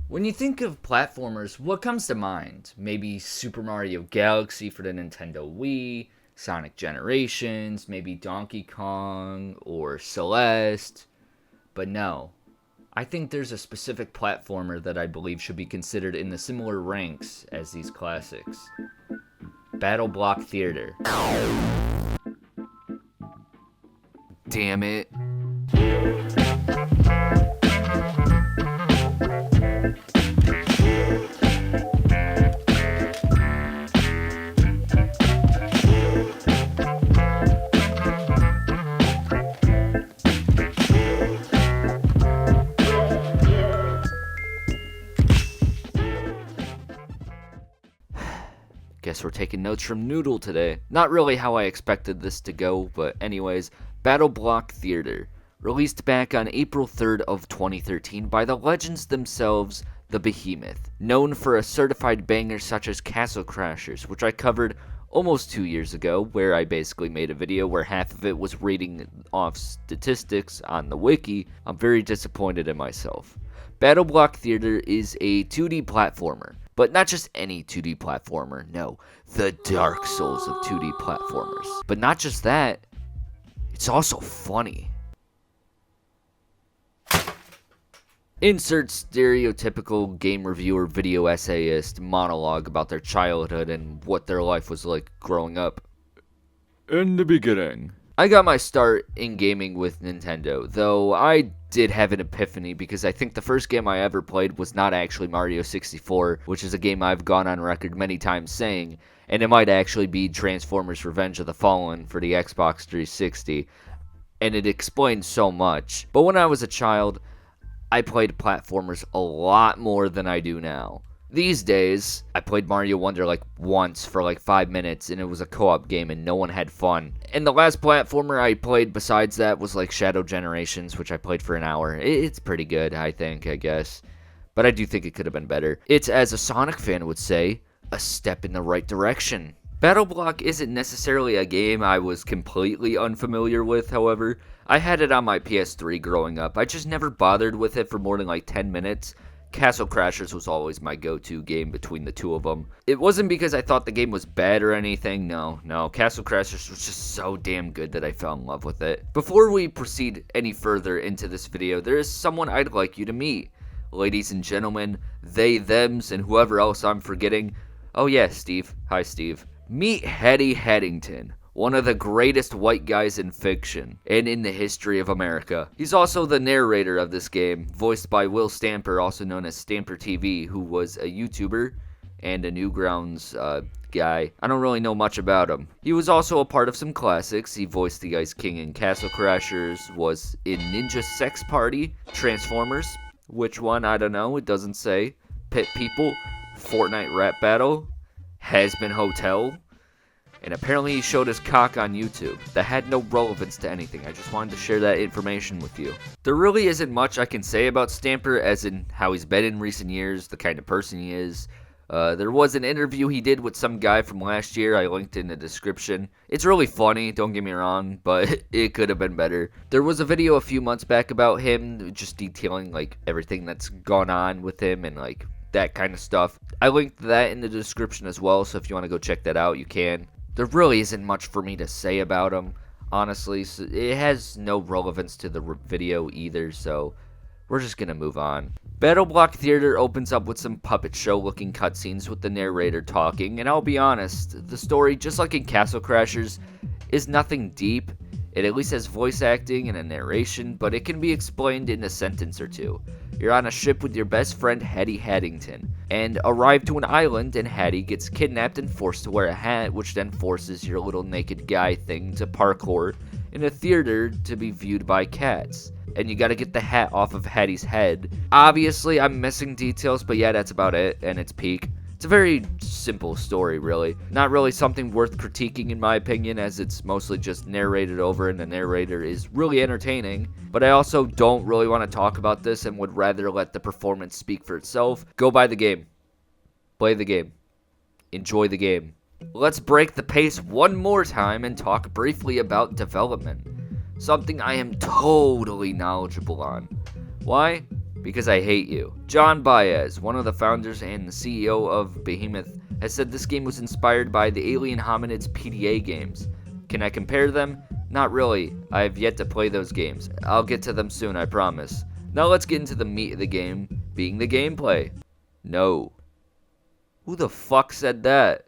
When you think of platformers, what comes to mind? Maybe Super Mario Galaxy for the Nintendo Wii, Sonic Generations, maybe Donkey Kong or Celeste. But no, I think there's a specific platformer that I believe should be considered in the similar ranks as these classics. Battleblock Theater. Damn it. Guess we're taking notes from Noodle today. Not really how I expected this to go, but anyways, Battleblock Theater. Released back on April 3rd of 2013 by the legends themselves, the Behemoth. Known for a certified banger such as Castle Crashers, which I covered almost 2 years ago, where I basically made a video where half of it was rating off statistics on the wiki. I'm very disappointed in myself. Battleblock Theater is a 2D platformer. But not just any 2D platformer, no, the Dark Souls of 2D platformers. But not just that, it's also funny. Insert stereotypical game reviewer video essayist monologue about their childhood and what their life was like growing up. In the beginning, I got my start in gaming with Nintendo, though I did have an epiphany because I think the first game I ever played was not actually Mario 64, which is a game I've gone on record many times saying, and it might actually be Transformers Revenge of the Fallen for the Xbox 360, and it explains so much. But when I was a child, I played platformers a lot more than I do now. These days, I played Mario Wonder like once for like 5 minutes and it was a co-op game and no one had fun. And the last platformer I played besides that was like Shadow Generations, which I played for an hour. It's pretty good, I guess. But I do think it could have been better. It's, as a Sonic fan would say, a step in the right direction. Battleblock isn't necessarily a game I was completely unfamiliar with, however. I had it on my PS3 growing up. I just never bothered with it for more than like 10 minutes. Castle Crashers was always my go-to game between the two of them. It wasn't because I thought the game was bad or anything, no. Castle Crashers was just so damn good that I fell in love with it. Before we proceed any further into this video, there is someone I'd like you to meet. Ladies and gentlemen, they, thems, and whoever else I'm forgetting. Oh yeah, Steve. Hi, Steve. Meet Hetty Headington. One of the greatest white guys in fiction, and in the history of America. He's also the narrator of this game, voiced by Will Stamper, also known as StamperTV, who was a YouTuber and a Newgrounds guy. I don't really know much about him. He was also a part of some classics. He voiced the Ice King in Castle Crashers, was in Ninja Sex Party, Transformers, which one, I don't know, it doesn't say, Pit People, Fortnite Rap Battle, Has Been Hotel, and apparently he showed his cock on YouTube. That had no relevance to anything. I just wanted to share that information with you. There really isn't much I can say about Stamper, as in how he's been in recent years, the kind of person he is. There was an interview he did with some guy from last year. I linked in the description. It's really funny, don't get me wrong, but it could have been better. There was a video a few months back about him, just detailing like everything that's gone on with him and like that kind of stuff. I linked that in the description as well, so if you want to go check that out, you can. There really isn't much for me to say about him, honestly. So it has no relevance to the video either, so we're just gonna move on. Battleblock Theater opens up with some puppet show looking cutscenes with the narrator talking, and I'll be honest, the story, just like in Castle Crashers, is nothing deep. It at least has voice acting and a narration, but it can be explained in a sentence or two. You're on a ship with your best friend Hetty Haddington, and arrive to an island, and Hattie gets kidnapped and forced to wear a hat, which then forces your little naked guy thing to parkour in a theater to be viewed by cats. And you gotta get the hat off of Hattie's head. Obviously, I'm missing details, but yeah, that's about it, and it's peak. It's a very simple story, really. Not really something worth critiquing in my opinion, as it's mostly just narrated over and the narrator is really entertaining. But I also don't really want to talk about this and would rather let the performance speak for itself. Go buy the game. Play the game. Enjoy the game. Let's break the pace one more time and talk briefly about development. Something I am totally knowledgeable on. Why? because I hate you. John Baez, one of the founders and the CEO of Behemoth, has said this game was inspired by the Alien Hominids PDA games. Can I compare them? Not really. I have yet to play those games. I'll get to them soon, I promise. Now let's get into the meat of the game, being the gameplay. No. Who the fuck said that?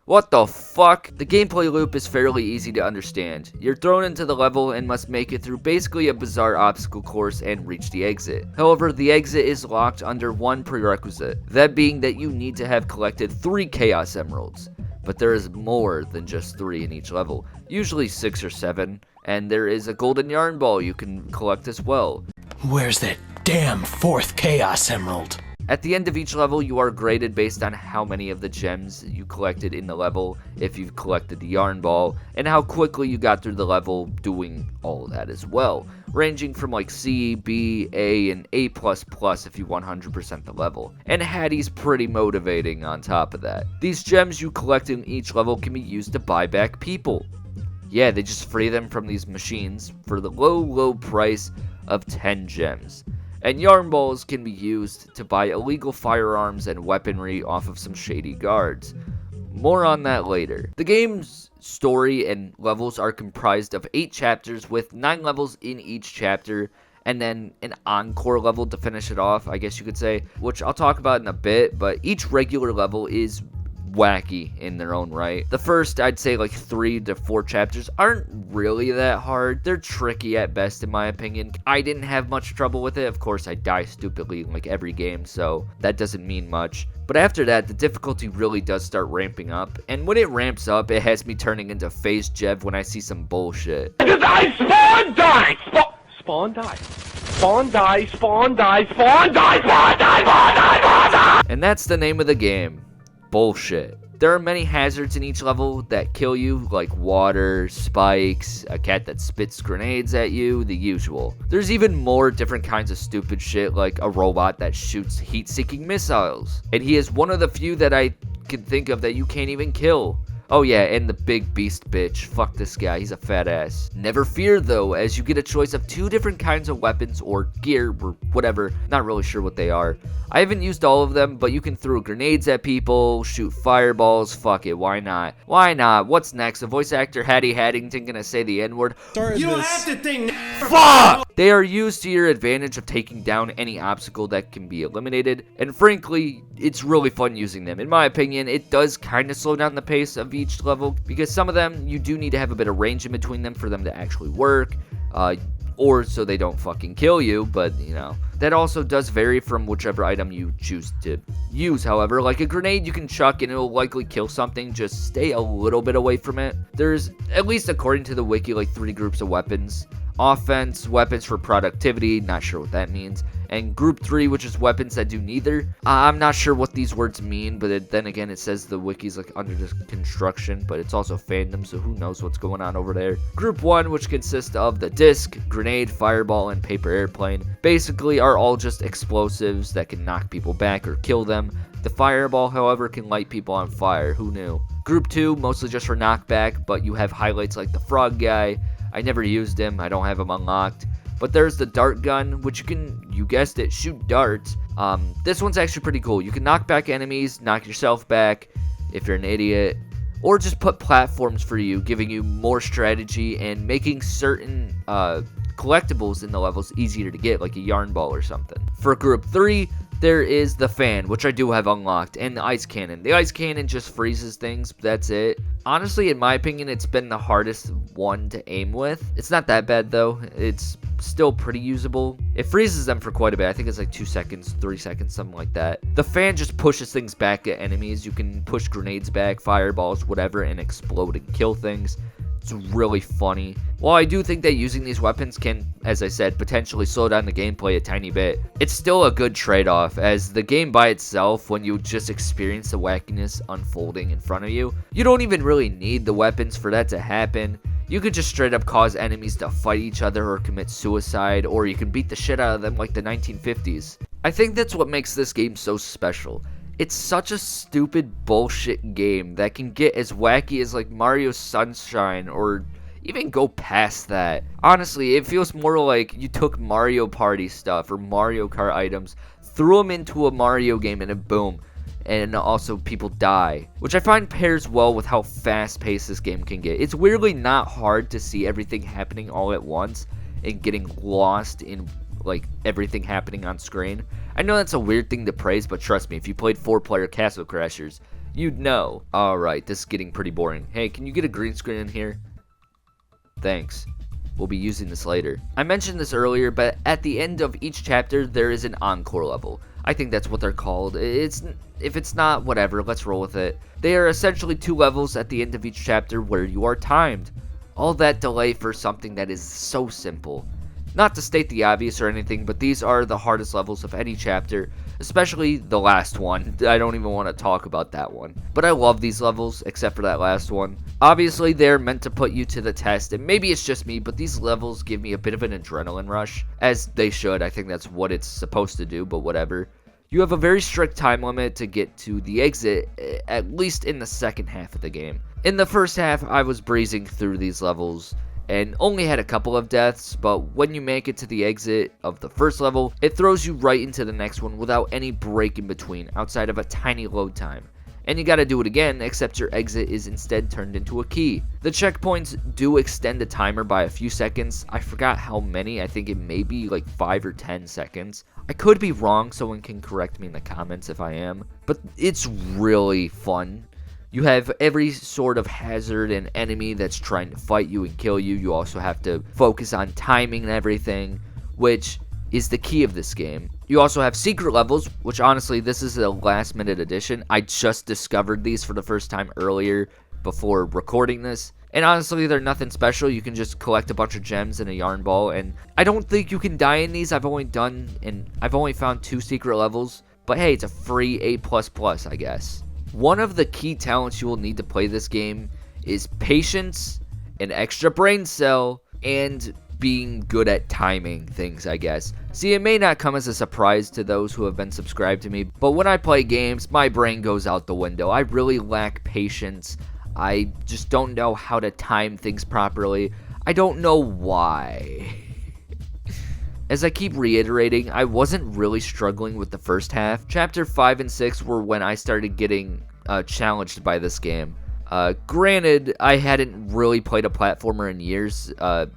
What the fuck? The gameplay loop is fairly easy to understand. You're thrown into the level and must make it through basically a bizarre obstacle course and reach the exit. However, the exit is locked under one prerequisite, that being that you need to have collected 3 Chaos Emeralds. But there is more than just 3 in each level, usually 6 or 7, and there is a golden yarn ball you can collect as well. Where's that damn 4th Chaos Emerald? At the end of each level, you are graded based on how many of the gems you collected in the level, if you've collected the yarn ball, and how quickly you got through the level doing all of that as well, ranging from like C, B, A, and A++ if you 100% the level. And Hattie's pretty motivating on top of that. These gems you collect in each level can be used to buy back people. Yeah, they just free them from these machines for the low price of 10 gems. And yarn balls can be used to buy illegal firearms and weaponry off of some shady guards. More on that later. The game's story and levels are comprised of 8 chapters with 9 levels in each chapter, and then an encore level to finish it off, I guess you could say, which I'll talk about in a bit, but each regular level is wacky in their own right. The first, I'd say like 3 to 4 chapters aren't really that hard. They're tricky at best in my opinion. I didn't have much trouble with it. Of course, I die stupidly in like every game, so that doesn't mean much. But after that, the difficulty really does start ramping up, and when it ramps up, it has me turning into Phase Jev when I see some bullshit. Because I spawn die! Spawn die. Spawn die, spawn die, spawn die, spawn die, spawn die, spawn die! And that's the name of the game. Bullshit. There are many hazards in each level that kill you, like water, spikes, a cat that spits grenades at you, the usual. There's even more different kinds of stupid shit, like a robot that shoots heat-seeking missiles. And he is one of the few that I can think of that you can't even kill. Oh yeah, and the big beast bitch. Fuck this guy, he's a fat ass. Never fear though, as you get a choice of 2 different kinds of weapons or gear or whatever. Not really sure what they are. I haven't used all of them, but you can throw grenades at people, shoot fireballs, fuck it, why not? Why not? What's next? The voice actor Hattie Haddington gonna say the N-word? You don't have to think. Fuck! They are used to your advantage of taking down any obstacle that can be eliminated, and frankly, it's really fun using them. In my opinion, it does kind of slow down the pace of each level, because some of them, you do need to have a bit of range in between them for them to actually work, or so they don't fucking kill you, but, you know. That also does vary from whichever item you choose to use, however. Like a grenade you can chuck and it'll likely kill something, just stay a little bit away from it. There's, at least according to the wiki, like 3 groups of weapons. Offense, weapons for productivity, not sure what that means, and group 3, which is weapons that do neither. I'm not sure what these words mean, but then again, it says the wiki's like under construction, but it's also fandom, so who knows what's going on over there. Group 1, which consists of the disc, grenade, fireball, and paper airplane, basically are all just explosives that can knock people back or kill them. The fireball, however, can light people on fire, who knew? Group 2, mostly just for knockback, but you have highlights like the frog guy. I never used him, I don't have him unlocked. But there's the dart gun, which you can, you guessed it, shoot darts. This one's actually pretty cool. You can knock back enemies, knock yourself back if you're an idiot, or just put platforms for you, giving you more strategy and making certain collectibles in the levels easier to get, like a yarn ball or something. For group 3, there is the fan, which I do have unlocked, and the ice cannon. The ice cannon just freezes things, that's it. Honestly, in my opinion, it's been the hardest one to aim with. It's not that bad though, it's still pretty usable. It freezes them for quite a bit, I think it's like 2 seconds, 3 seconds, something like that. The fan just pushes things back at enemies. You can push grenades back, fireballs, whatever, and explode and kill things. It's really funny. While I do think that using these weapons can, as I said, potentially slow down the gameplay a tiny bit, it's still a good trade-off, as the game by itself, when you just experience the wackiness unfolding in front of you, you don't even really need the weapons for that to happen. You could just straight up cause enemies to fight each other or commit suicide, or you can beat the shit out of them like the 1950s. I think that's what makes this game so special. It's such a stupid bullshit game that can get as wacky as like Mario Sunshine or even go past that. Honestly, it feels more like you took Mario Party stuff or Mario Kart items, threw them into a Mario game, and then boom. And also people die, which I find pairs well with how fast-paced this game can get. It's weirdly not hard to see everything happening all at once and getting lost in like everything happening on screen. I know that's a weird thing to praise, but trust me, if you played 4-player Castle Crashers, you'd know. Alright, this is getting pretty boring. Hey, can you get a green screen in here? Thanks. We'll be using this later. I mentioned this earlier, but at the end of each chapter, there is an Encore level. I think that's what they're called. If it's not, whatever, let's roll with it. They are essentially 2 levels at the end of each chapter where you are timed. All that delay for something that is so simple. Not to state the obvious or anything, but these are the hardest levels of any chapter, especially the last one. I don't even want to talk about that one. But I love these levels, except for that last one. Obviously, they're meant to put you to the test, and maybe it's just me, but these levels give me a bit of an adrenaline rush, as they should. I think that's what it's supposed to do, but whatever. You have a very strict time limit to get to the exit, at least in the second half of the game. In the first half, I was breezing through these levels, and only had a couple of deaths, but when you make it to the exit of the first level, it throws you right into the next one without any break in between, outside of a tiny load time. And you gotta do it again, except your exit is instead turned into a key. The checkpoints do extend the timer by a few seconds. I forgot how many, I think it may be like 5 or 10 seconds. I could be wrong, someone can correct me in the comments if I am, but it's really fun. You have every sort of hazard and enemy that's trying to fight you and kill you. You also have to focus on timing and everything, which is the key of this game. You also have secret levels, which honestly, this is a last minute addition. I just discovered these for the first time earlier before recording this. And honestly, they're nothing special. You can just collect a bunch of gems and a yarn ball. And I don't think you can die in these. I've only found 2 secret levels. But hey, it's a free A++, I guess. One of the key talents you will need to play this game is patience, an extra brain cell, and being good at timing things, I guess. See, it may not come as a surprise to those who have been subscribed to me, but when I play games, my brain goes out the window. I really lack patience. I just don't know how to time things properly. I don't know why. As I keep reiterating, I wasn't really struggling with the first half. Chapter 5 and 6 were when I started getting challenged by this game. Granted, I hadn't really played a platformer in years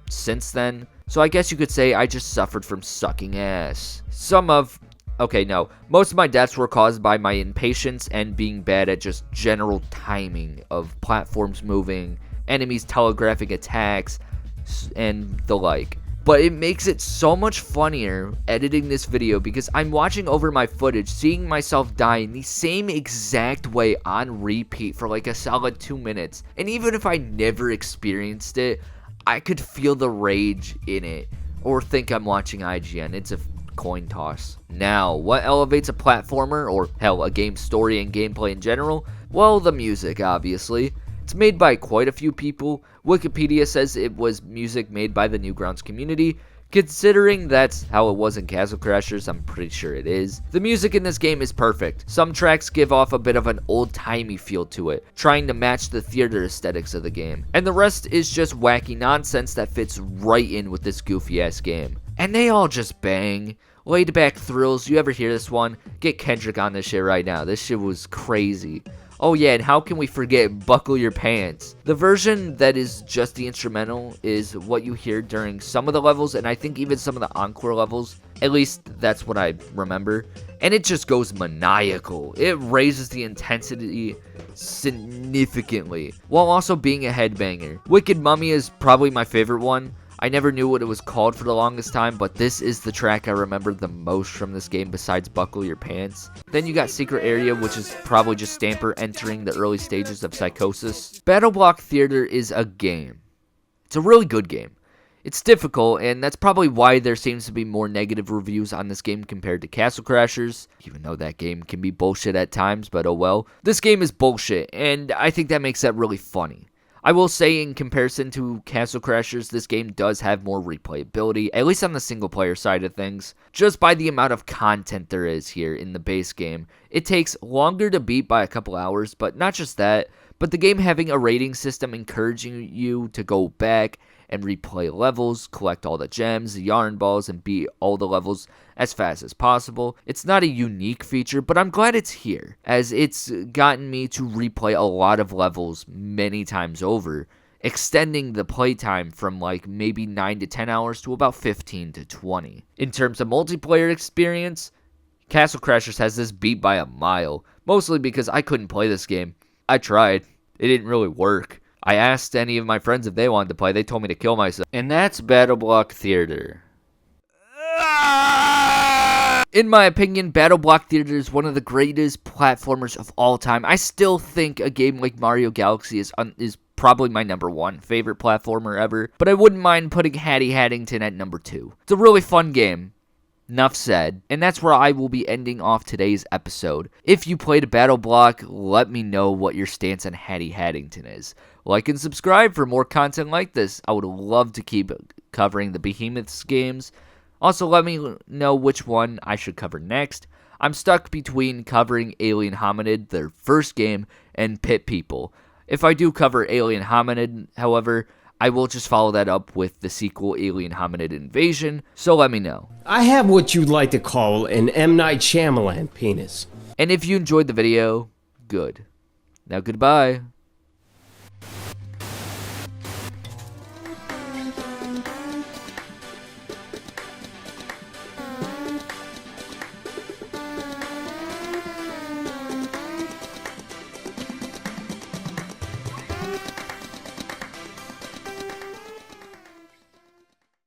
since then, so I guess you could say I just suffered from sucking ass. Most of my deaths were caused by my impatience and being bad at just general timing of platforms moving, enemies telegraphing attacks, and the like. But it makes it so much funnier editing this video because I'm watching over my footage, seeing myself die in the same exact way on repeat for like a solid 2 minutes. And even if I never experienced it, I could feel the rage in it. Or think I'm watching IGN. It's a coin toss. Now, what elevates a platformer, or hell, a game story and gameplay in general? Well, the music, obviously. It's made by quite a few people. Wikipedia says it was music made by the Newgrounds community. Considering that's how it was in Castle Crashers, I'm pretty sure it is. The music in this game is perfect. Some tracks give off a bit of an old-timey feel to it, trying to match the theater aesthetics of the game. And the rest is just wacky nonsense that fits right in with this goofy-ass game. And they all just bang. Laidback Thrills, you ever hear this one? Get Kendrick on this shit right now. This shit was crazy. Oh yeah, and how can we forget Buckle Your Pants? The version that is just the instrumental is what you hear during some of the levels, and I think even some of the Encore levels. At least that's what I remember. And it just goes maniacal. It raises the intensity significantly, while also being a headbanger. Wicked Mummy is probably my favorite one. I never knew what it was called for the longest time, but this is the track I remember the most from this game besides Buckle Your Pants. Then you got Secret Area, which is probably just Stamper entering the early stages of Psychosis. Battleblock Theater is a game. It's a really good game. It's difficult, and that's probably why there seems to be more negative reviews on this game compared to Castle Crashers, even though that game can be bullshit at times, but oh well. This game is bullshit, and I think that makes that really funny. I will say, in comparison to Castle Crashers, this game does have more replayability, at least on the single-player side of things, just by the amount of content there is here in the base game. It takes longer to beat by a couple hours, but not just that, but the game having a rating system encouraging you to go back and replay levels, collect all the gems, the yarn balls, and beat all the levels as fast as possible. It's not a unique feature, but I'm glad it's here, as it's gotten me to replay a lot of levels many times over, extending the playtime from like maybe 9 to 10 hours to about 15 to 20. In terms of multiplayer experience, Castle Crashers has this beat by a mile, mostly because I couldn't play this game. I tried. It didn't really work. I asked any of my friends if they wanted to play. They told me to kill myself. And that's Battleblock Theater. In my opinion, Battleblock Theater is one of the greatest platformers of all time. I still think a game like Mario Galaxy is probably my #1 favorite platformer ever, but I wouldn't mind putting Hattie Haddington at #2. It's a really fun game. Enough said. And that's where I will be ending off today's episode. If you played Battleblock, let me know what your stance on Hattie Haddington is. Like and subscribe for more content like this. I would love to keep covering the Behemoth's games. Also, let me know which one I should cover next. I'm stuck between covering Alien Hominid, their first game, and Pit People. If I do cover Alien Hominid, however, I will just follow that up with the sequel, Alien Hominid Invasion, so let me know. I have what you'd like to call an M. Night Shyamalan penis. And if you enjoyed the video, good. Now goodbye.